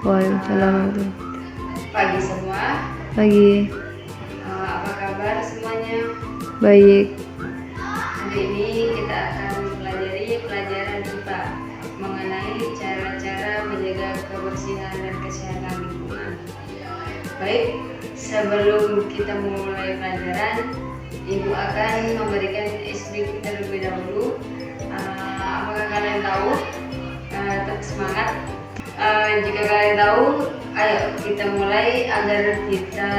Waalaikumsalam. Pagi semua. Pagi. Apa kabar semuanya? Baik. Hari ini kita akan mempelajari pelajaran IPA mengenai cara-cara menjaga kebersihan dan kesehatan lingkungan. Baik, sebelum kita mulai pelajaran, Ibu akan memberikan icebreaking terlebih dahulu. Apakah kalian tahu? Tetap semangat. Jika kalian tahu, ayo kita mulai agar kita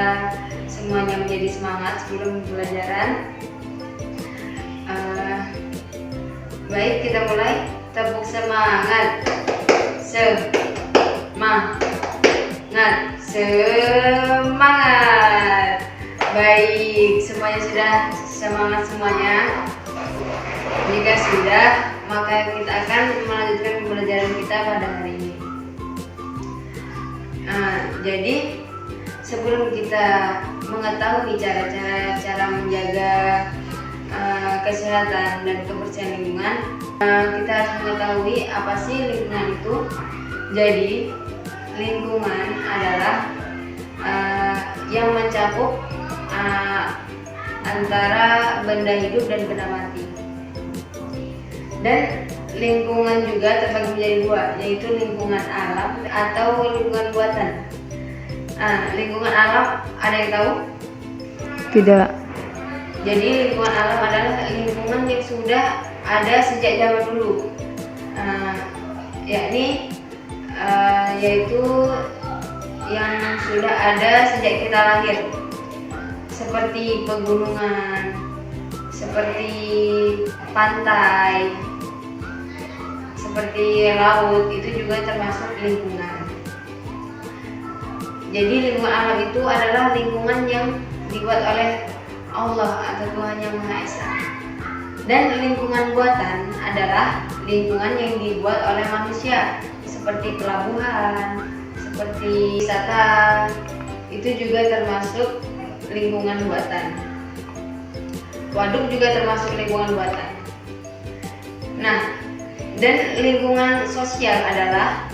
semuanya menjadi semangat sebelum pelajaran. Baik, kita mulai. Tepuk semangat. Semangat. Baik, semuanya sudah semangat semuanya. Jika sudah, maka kita akan melanjutkan pembelajaran kita pada hari ini. Jadi sebelum kita mengetahui cara menjaga kesehatan dan kebersihan lingkungan, kita harus mengetahui apa sih lingkungan itu. Jadi lingkungan adalah yang mencakup antara benda hidup dan benda mati. Dan lingkungan juga terbagi menjadi dua, yaitu lingkungan alam atau lingkungan buatan. Lingkungan alam ada yang tahu? Tidak. Jadi lingkungan alam adalah lingkungan yang sudah ada sejak zaman dulu, yaitu yang sudah ada sejak kita lahir, seperti pegunungan, seperti pantai, seperti laut, itu juga termasuk lingkungan. Jadi lingkungan alam itu adalah lingkungan yang dibuat oleh Allah atau Tuhan Yang Maha Esa. Dan lingkungan buatan adalah lingkungan yang dibuat oleh manusia, seperti pelabuhan, seperti wisata, itu juga termasuk lingkungan buatan. Waduk juga termasuk lingkungan buatan. Nah, dan lingkungan sosial adalah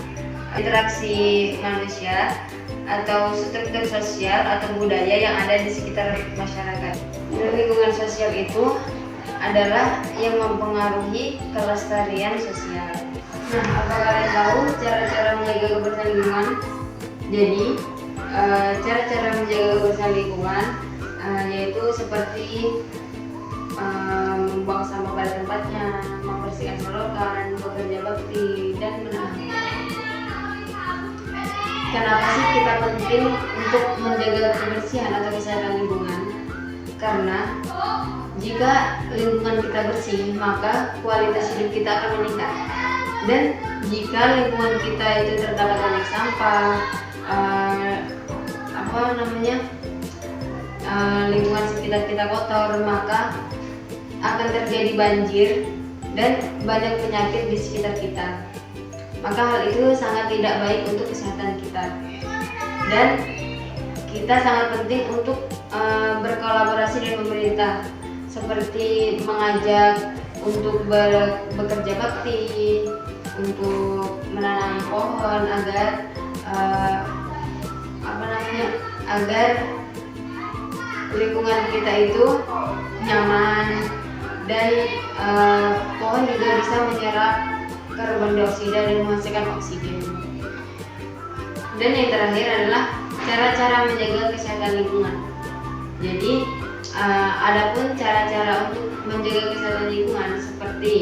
interaksi manusia atau struktur sosial atau budaya yang ada di sekitar masyarakat. Dan lingkungan sosial itu adalah yang mempengaruhi kelestarian sosial. Nah, apa kalian tahu cara-cara menjaga kebersihan lingkungan? Jadi, cara-cara menjaga kebersihan lingkungan yaitu seperti membuang sampah pada tempatnya, membersihkan selokan, bekerja bakti, dan menanam. Kenapa sih kita penting untuk menjaga kebersihan atau kesehatan lingkungan? Karena jika lingkungan kita bersih, maka kualitas hidup kita akan meningkat. Dan jika lingkungan kita itu terdapat banyak sampah, lingkungan sekitar kita kotor, maka akan terjadi banjir dan banyak penyakit di sekitar kita. Maka hal itu sangat tidak baik untuk kesehatan kita. Dan kita sangat penting untuk berkolaborasi dengan pemerintah, seperti mengajak untuk bekerja bakti, untuk menanam pohon agar lingkungan kita itu nyaman, dan pohon juga bisa menyerap karbon dioksida dan menghasilkan oksigen. Dan yang terakhir adalah cara-cara menjaga kesehatan lingkungan. Jadi adapun cara-cara untuk menjaga kesehatan lingkungan seperti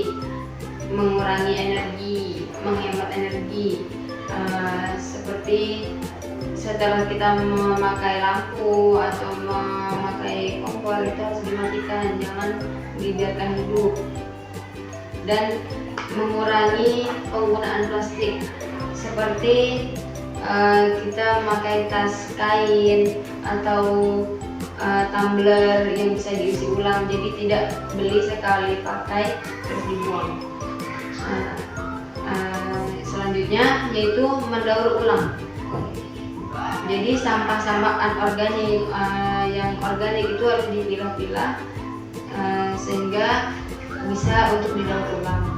mengurangi energi, menghemat energi, seperti setelah kita memakai lampu atau memakai kompor itu harus dimatikan, jangan dibiarkan hidup. Dan mengurangi penggunaan plastik, seperti kita memakai tas kain atau tumbler yang bisa diisi ulang, jadi tidak beli sekali pakai terus dibuang. Selanjutnya yaitu mendaur ulang. Jadi sampah-sampah anorganik yang organik itu harus dipilah-pilah sehingga bisa untuk didaur ulang.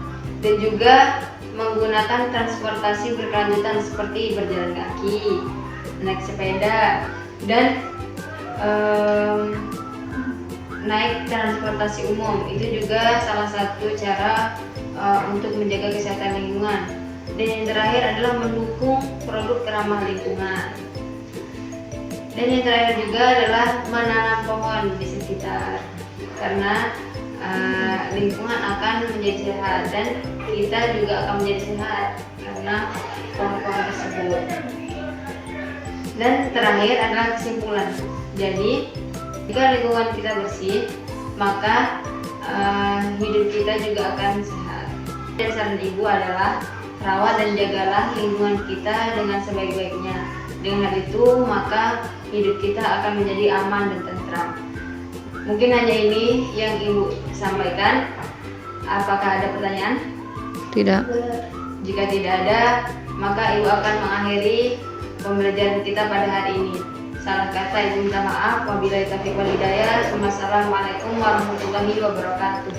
Dan juga menggunakan transportasi berkelanjutan seperti berjalan kaki, naik sepeda, dan naik transportasi umum. Itu juga salah satu cara untuk menjaga kesehatan lingkungan. Dan yang terakhir adalah mendukung produk ramah lingkungan. Dan yang terakhir juga adalah menanam pohon di sekitar, karena lingkungan akan menjadi sehat dan kita juga akan menjadi sehat karena pohon-pohon tersebut. Dan terakhir adalah kesimpulan. Jadi jika lingkungan kita bersih, maka hidup kita juga akan sehat. Dan saran ibu adalah rawat dan jagalah lingkungan kita dengan sebaik-baiknya. Dengan hal itu maka hidup kita akan menjadi aman dan tentram. Mungkin hanya ini yang ibu sampaikan. Apakah ada pertanyaan? Tidak. Jika tidak ada, maka ibu akan mengakhiri pembelajaran kita pada hari ini. Salah kata ibu minta maaf. Wabillahi taufiq wal hidayah. Wassalamualaikum warahmatullahi wabarakatuh.